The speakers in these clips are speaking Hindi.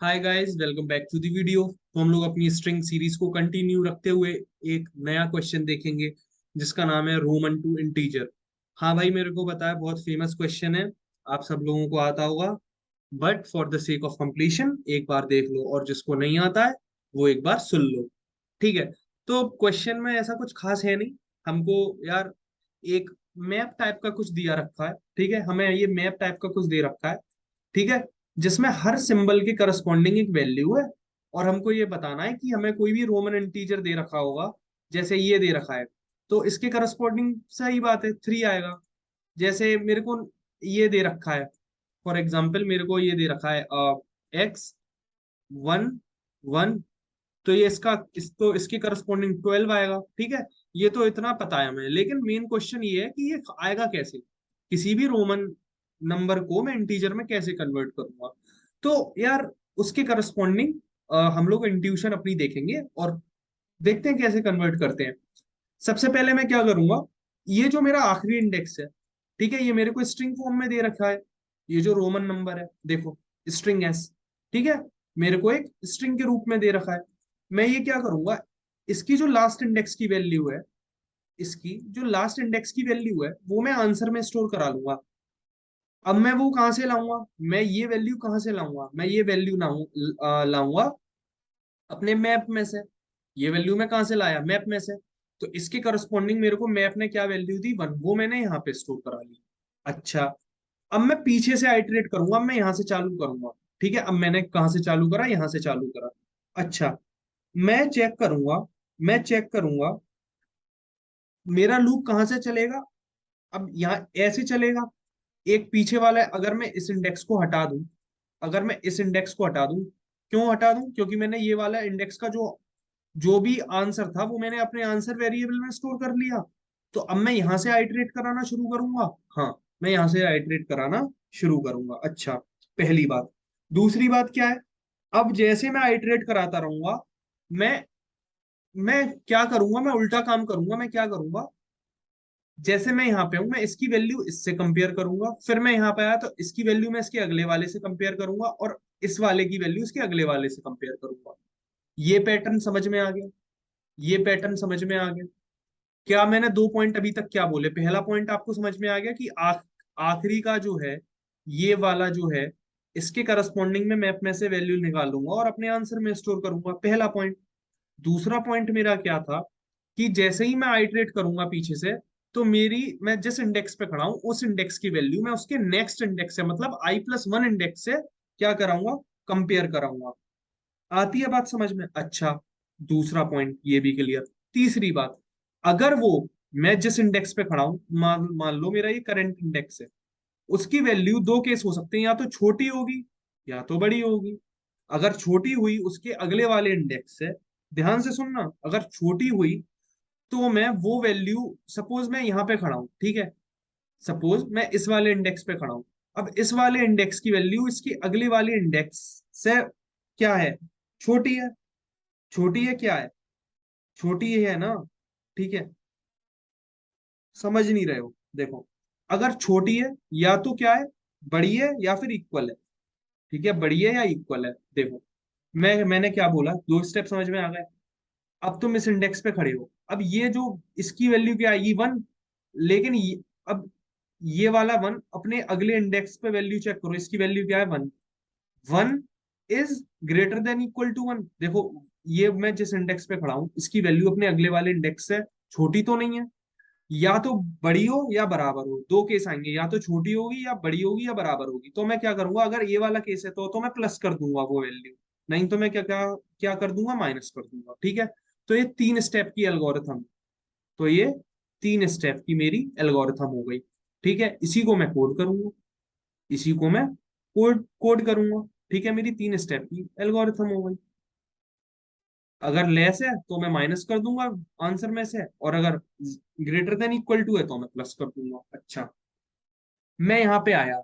Hi guys, welcome back to the video. तो हम लोग अपनी स्ट्रिंग सीरीज को कंटिन्यू रखते हुए एक नया क्वेश्चन देखेंगे जिसका नाम है रोमन टू इंटीजर। हाँ भाई, मेरे को पता है बहुत फेमस क्वेश्चन है, आप सब लोगों को आता होगा। But for the sake of completion एक बार देख लो, और जिसको नहीं आता है वो एक बार सुन लो। ठीक है। तो क्वेश्चन में ऐसा कुछ खास है नहीं। हमको यार एक मैप टाइप का कुछ दिया रखा है। ठीक है, हमें ये मैप टाइप का कुछ दे रखा है। ठीक है, जिसमें हर सिंबल के करस्पॉन्डिंग एक वैल्यू है। और हमको ये बताना है कि हमें कोई भी रोमन इंटीजर दे रखा होगा, जैसे ये दे रखा है, तो इसके करस्पॉन्डिंग सही बात है 3 आएगा। जैसे मेरे को ये दे रखा है, फॉर एग्जाम्पल मेरे को ये दे रखा है X 1 1, तो ये इसके करस्पॉन्डिंग 12 आएगा। ठीक है, ये तो इतना पता है हमें, लेकिन मेन क्वेश्चन ये है कि ये आएगा कैसे, किसी भी रोमन नंबर को मैं इंटीजर में कैसे कन्वर्ट करूंगा। तो यार उसके करस्पॉन्डिंग हम लोग इंट्यूशन अपनी देखेंगे और देखते हैं कैसे कन्वर्ट करते हैं। सबसे पहले मैं क्या करूंगा, ये जो मेरा आखिरी इंडेक्स है, ठीक है, ये मेरे को स्ट्रिंग फॉर्म में दे रखा है। ये जो रोमन नंबर है देखो, स्ट्रिंग एस, ठीक है, मेरे को एक स्ट्रिंग के रूप में दे रखा है। मैं ये क्या करूंगा, इसकी जो लास्ट इंडेक्स की वैल्यू है, इसकी जो लास्ट इंडेक्स की वैल्यू है वो मैं आंसर में स्टोर करा लूंगा। अब मैं वो कहां से लाऊंगा, मैं ये वैल्यू कहां से लाऊंगा, मैं ये वैल्यू लाऊंगा अपने मैप में से। ये वैल्यू मैं कहां से लाया, मैप में से। तो इसके करस्पॉन्डिंग मेरे को मैप ने क्या वैल्यू दी, 1, वो मैंने यहाँ पे स्टोर करा ली। अच्छा, अब मैं पीछे से आइटरेट करूंगा, अब मैं यहाँ से चालू करूंगा। ठीक है, अब मैंने कहाँ से चालू करा, यहाँ से चालू करा। अच्छा, मैं चेक करूंगा मेरा लूप कहाँ से चलेगा। अब यहाँ ऐसे चलेगा, एक पीछे वाला है। अगर मैं इस इंडेक्स को हटा दूं, अगर मैं इस इंडेक्स को हटा दूं, क्यों हटा दूं, क्योंकि मैंने ये वाला इंडेक्स का जो जो भी आंसर था वो मैंने अपने आंसर वेरिएबल में स्टोर कर लिया। तो अब मैं यहां से आइटरेट कराना शुरू करूंगा। हाँ, मैं यहां से आइटरेट कराना शुरू करूंगा। अच्छा, पहली बात। दूसरी बात क्या है, अब जैसे मैं आइटरेट कराता रहूंगा, मैं मैं क्या करूंगा, मैं उल्टा काम करूंगा। मैं क्या करूंगा, जैसे मैं यहाँ पे हूं, मैं इसकी वैल्यू इससे कंपेयर करूंगा, फिर मैं यहाँ पे आया तो इसकी वैल्यू मैं इसके अगले वाले से कंपेयर करूंगा, और इस वाले की वैल्यू इसके अगले वाले से कंपेयर करूंगा। ये पैटर्न समझ में आ गया, ये पैटर्न समझ में आ गया। क्या मैंने 2 पॉइंट अभी तक क्या बोले, पहला पॉइंट आपको समझ में आ गया कि आखिरी का जो है, ये वाला जो है, इसके करस्पॉन्डिंग में मैप में से वैल्यू निकालूंगा और अपने आंसर में स्टोर करूंगा, पहला पॉइंट। दूसरा पॉइंट मेरा क्या था, कि जैसे ही मैं आइटरेट करूंगा पीछे से, तो मैं जिस इंडेक्स पे खड़ा हूं उस इंडेक्स की वैल्यू मैं उसके नेक्स्ट इंडेक्स से, मतलब I+1 इंडेक्स से क्या कराऊंगा, कंपेयर कराऊंगा। आती है बात समझ में। अच्छा, दूसरा पॉइंट ये भी क्लियर। तीसरी बात, अगर वो मैं जिस इंडेक्स पे खड़ा हूं, मान मान लो मेरा ये करंट इंडेक्स है, उसकी वैल्यू दो केस हो सकते हैं, या तो छोटी होगी या तो बड़ी होगी। अगर छोटी हुई उसके अगले वाले इंडेक्स से, ध्यान से सुनना, अगर छोटी हुई तो मैं वो वैल्यू, सपोज मैं यहाँ पे खड़ा हूँ, ठीक है, सपोज मैं इस वाले इंडेक्स पे खड़ा हूँ। अब इस वाले इंडेक्स की वैल्यू इसकी अगले वाले इंडेक्स से क्या है, छोटी है। छोटी है, क्या है, छोटी है ना। ठीक है, समझ नहीं रहे हो, देखो, अगर छोटी है या तो क्या है, बड़ी है या फिर इक्वल है। ठीक है, बड़ी है या इक्वल है, देखो, मैंने क्या बोला, दो स्टेप समझ में आ गए। अब तुम इस इंडेक्स पे खड़े हो, अब ये जो इसकी वैल्यू क्या आएगी, 1। लेकिन अब ये वाला 1 अपने अगले इंडेक्स पे वैल्यू चेक करो, इसकी वैल्यू क्या है, 1। 1 is greater than equal to 1। देखो, ये मैं जिस इंडेक्स पे खड़ा हूं इसकी वैल्यू अपने अगले वाले इंडेक्स से छोटी तो नहीं है। या तो बड़ी हो या बराबर हो, दो केस आएंगे, या तो छोटी होगी या बड़ी होगी या बराबर होगी। तो मैं क्या करूंगा, अगर ये वाला केस है तो मैं प्लस कर दूंगा वो वैल्यू, नहीं तो मैं क्या क्या क्या कर दूंगा, माइनस कर दूंगा। ठीक है, तो ये 3 स्टेप की एल्गोरिथम, तो ये 3 स्टेप की मेरी एल्गोरिथम हो गई। ठीक है, इसी को मैं कोड करूंगा, इसी को मैं कोड कोड करूंगा। ठीक है, मेरी 3 स्टेप की एल्गोरिथम हो गई। अगर लेस है तो मैं माइनस कर दूंगा आंसर में से, और अगर ग्रेटर देन इक्वल टू है तो मैं प्लस कर दूंगा। अच्छा, मैं यहाँ पे आया,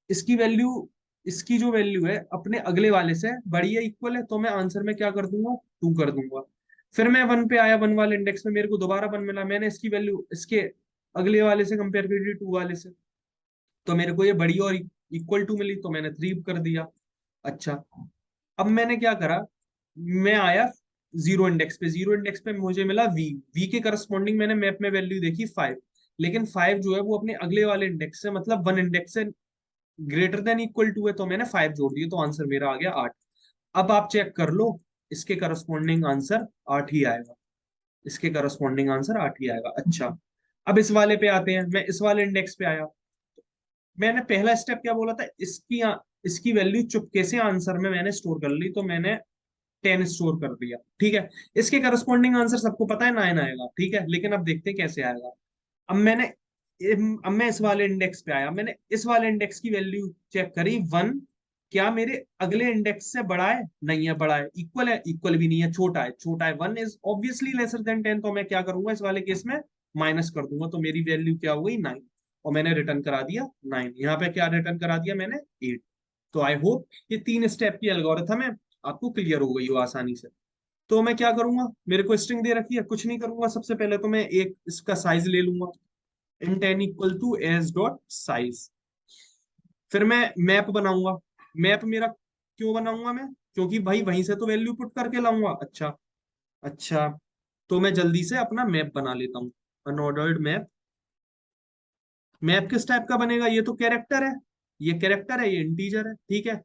इसकी वैल्यू, इसकी जो वैल्यू है अपने अगले वाले से बड़ी है, इक्वल है, तो मैं आंसर में क्या कर दूंगा, 2 कर दूंगा। फिर मैं 1 पे आया, 1 वाले इंडेक्स में मेरे को दोबारा 1 मिला, मैंने इसकी वैल्यू इसके अगले वाले से कंपेयर कर दी, 2 वाले से, तो मेरे को ये बड़ी और इक्वल टू मिली, तो मैंने 3 कर दिया। अच्छा, अब मैंने क्या करा, मैं आया जीरो इंडेक्स पे, जीरो इंडेक्स पे मुझे मिला वी, वी के करस्पॉन्डिंग मैंने मैप में वैल्यू देखी 5, लेकिन 5 जो है वो अपने अगले वाले इंडेक्स से, मतलब 1 इंडेक्स से ग्रेटर देन इक्वल टू है, तो मैंने 5 जोड़ दिए, तो आंसर मेरा आ गया 8। अब आप चेक कर लो, इसके करस्पॉन्डिंग आंसर 8 ही आएगा, इसके करस्पॉन्डिंग आंसर 8 ही आएगा। अच्छा, अब इस वाले पे आते हैं, मैं इस वाले इंडेक्स पे आया, मैंने पहला स्टेप क्या बोला था, इसकी वैल्यू चुपके से आंसर में मैंने स्टोर कर ली, तो मैंने 10 स्टोर कर दिया, ठीक है। इसके करस्पॉन्डिंग आंसर सबको पता है 9 आएगा, ठीक है, लेकिन अब देखते हैं कैसे आएगा। अब मैंने अब मैं इस वाले इंडेक्स पे आया, मैंने इस वाले इंडेक्स की वैल्यू चेक करी 1, क्या मेरे अगले इंडेक्स से बड़ा है, नहीं है, बड़ा है, इक्वल है, इक्वल भी नहीं है, छोटा है, छोटा है, 1 इज ऑब्वियसली लेसर देन 10, तो मैं क्या करूंगा इस वाले केस में, माइनस कर दूंगा, तो मेरी वैल्यू क्या हो गई 9, और मैंने रिटर्न करा दिया 9, यहाँ पे क्या रिटर्न करा दिया मैंने 8। तो आई होप ये 3 स्टेप की एल्गोरिथम है, आपको क्लियर हो गई हो आसानी से। तो मैं क्या करूंगा, मेरे को स्ट्रिंग दे रखी है, कुछ नहीं करूंगा, सबसे पहले तो मैं एक इसका साइज ले लूंगा, int n equal to S dot size. फिर मैं मैप बनाऊंगा, मैप मेरा क्यों बनाऊंगा मैं, क्योंकि भाई वहीं से तो वैल्यू पुट करके लाऊंगा। अच्छा, अच्छा, तो मैं जल्दी से अपना मैप बना लेता हूँ, अनऑर्डर्ड मैप। मैप किस टाइप का बनेगा, ये तो कैरेक्टर है, ये कैरेक्टर है, ये इंटीजर है, ठीक है,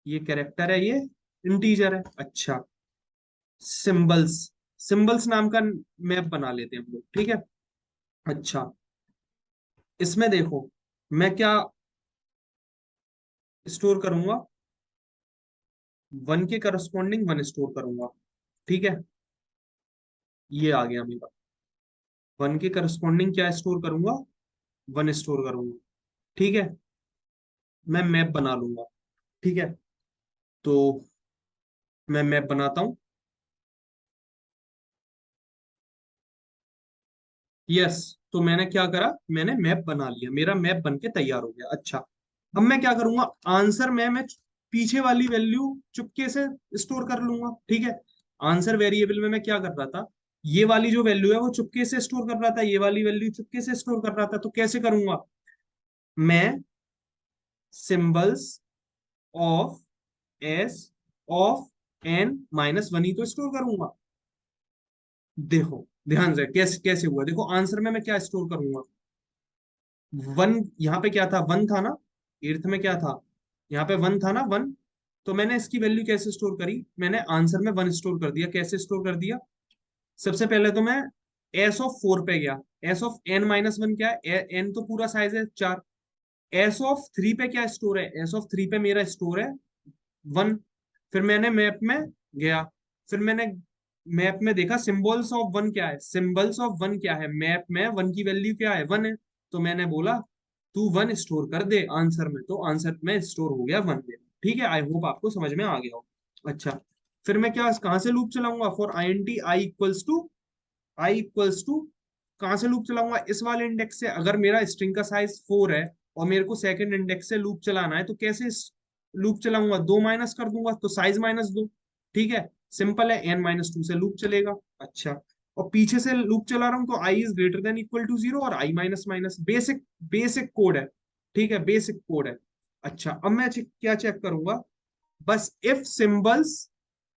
ये कैरेक्टर है, ये इंटीजर है। अच्छा, सिंबल्स, सिंबल्स नाम का मैप बना लेते हैं हम लोग, ठीक है। अच्छा, इसमें देखो मैं क्या स्टोर करूंगा, 1 के करस्पॉन्डिंग 1 स्टोर करूंगा, ठीक है, ये आ गया मेरा, 1 के करस्पॉन्डिंग क्या स्टोर करूंगा, 1 स्टोर करूंगा, ठीक है। मैं मैप बना लूंगा, ठीक है, तो मैं मैप बनाता हूँ। यस, तो मैंने क्या करा, मैंने मैप बना लिया, मेरा मैप बन के तैयार हो गया। अच्छा, अब मैं क्या करूंगा, आंसर में मैं पीछे वाली वैल्यू चुपके से स्टोर कर लूंगा, ठीक है। आंसर वेरिएबल में मैं क्या कर रहा था, ये वाली जो वैल्यू है वो चुपके से स्टोर कर रहा था, ये वाली वैल्यू चुपके से स्टोर कर रहा था, तो कैसे करूंगा, मैं symbols of S of N minus 1 ही तो स्टोर करूंगा। देखो ध्यान से कैसे कैसे हुआ, देखो आंसर में मैं क्या स्टोर करूंगा, 1, यहाँ पे क्या था, 1 था ना, एर्थ में क्या था, यहाँ पे 1 था ना, 1, तो मैंने इसकी वैल्यू कैसे स्टोर करी, मैंने आंसर में 1 स्टोर कर दिया, कैसे स्टोर कर दिया, सबसे पहले तो मैं एस ऑफ 4 पे गया, एस ऑफ एन माइनस 1 क्या है, एन तो पूरा साइज है 4, एस ऑफ 3 पे क्या स्टोर है, एस ऑफ 3 पे मेरा स्टोर है 1। फिर मैंने मैप में गया, फिर मैंने मैप में देखा सिंबल्स ऑफ 1 क्या है, सिंबल्स ऑफ 1 क्या है, मैप में 1 की वैल्यू क्या है, 1 है, तो मैंने बोला तू 1 स्टोर कर दे आंसर में, तो आंसर में स्टोर हो गया 1 में, ठीक है। आई होप आपको समझ में आ गया हो। अच्छा, फिर मैं क्या कहाँ से लूप चलाऊंगा, for I N T I equals to, I equals to, कहां से लूप चलाऊंगा, इस वाले इंडेक्स से, अगर मेरा स्ट्रिंग का साइज 4 है और मेरे को सेकंड इंडेक्स से लूप चलाना है, तो कैसे लूप चलाऊंगा, 2 माइनस कर दूंगा, तो साइज -2, ठीक है, सिंपल है, n-2 से लूप चलेगा। अच्छा, और पीछे से लूप चला रहा हूं तो i is greater than equal to 0 और i minus minus, basic basic code है, ठीक है, बेसिक कोड है। अच्छा, अब मैं क्या चेक करूंगा, बस if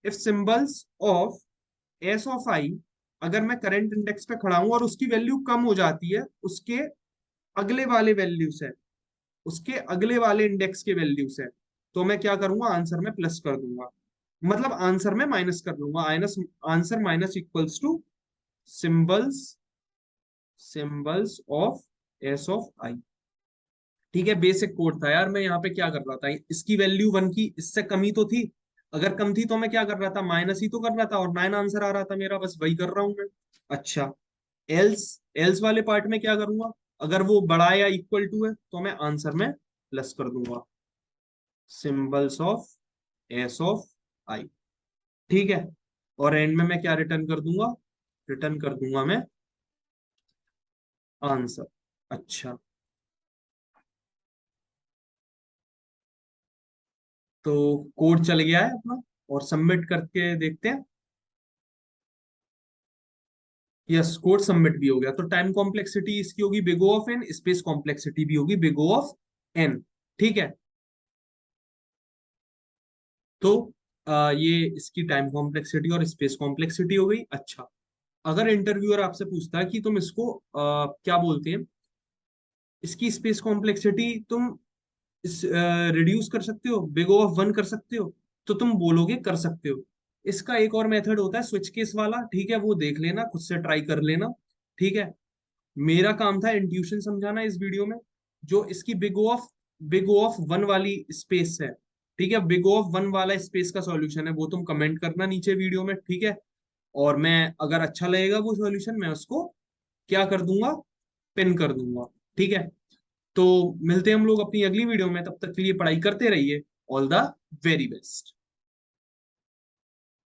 symbols of S of I, अगर मैं करंट इंडेक्स पे खड़ा हूं और उसकी वैल्यू कम हो जाती है उसके अगले वाले वैल्यू से, उसके अगले वाले इंडेक्स के वैल्यू से, तो मैं क्या करूंगा, आंसर में प्लस कर दूंगा, मतलब आंसर में माइनस कर दूंगा, answer minus equals to symbols, symbols of S of I, ठीक है। बेसिक कोड था यार, मैं यहाँ पे क्या कर रहा था, इसकी वैल्यू 1 की इससे कमी तो थी, अगर कम थी तो मैं क्या कर रहा था, माइनस ही तो कर रहा था, और 9 आंसर आ रहा था मेरा, बस वही कर रहा हूं मैं। अच्छा, एल्स, एल्स वाले पार्ट में क्या करूंगा, अगर वो बड़ा या इक्वल टू है तो मैं आंसर में प्लस कर दूंगा, symbols of S of I, ठीक है। और एंड में मैं क्या रिटर्न कर दूंगा, रिटर्न कर दूंगा मैं आंसर। अच्छा, तो कोड चल गया है अपना, और सबमिट करके देखते हैं। यस, कोड सबमिट भी हो गया, तो टाइम कॉम्प्लेक्सिटी इसकी होगी big O of N, space complexity भी होगी बिग O ऑफ एन, ठीक है। तो ये इसकी टाइम कॉम्प्लेक्सिटी और स्पेस कॉम्प्लेक्सिटी हो गई। अच्छा, अगर इंटरव्यूअर आपसे पूछता है कि तुम इसको क्या बोलते हैं, इसकी स्पेस कॉम्प्लेक्सिटी तुम रिड्यूस कर सकते हो, बिग O ऑफ 1 कर सकते हो, तो तुम बोलोगे कर सकते हो। इसका एक और मेथड होता है स्विच केस वाला, ठीक है, वो देख लेना, खुद से ट्राई कर लेना। ठीक है, मेरा काम था इंट्यूशन समझाना इस वीडियो में। जो इसकी बिग O ऑफ 1 वाली स्पेस है, ठीक है, बिग O ऑफ 1 वाला स्पेस का सॉल्यूशन है, वो तुम कमेंट करना नीचे वीडियो में, ठीक है। और मैं, अगर अच्छा लगेगा वो सॉल्यूशन, मैं उसको क्या कर दूंगा, पिन कर दूंगा। ठीक है, तो मिलते हैं हम लोग अपनी अगली वीडियो में, तब तक के लिए पढ़ाई करते रहिए। All the very best.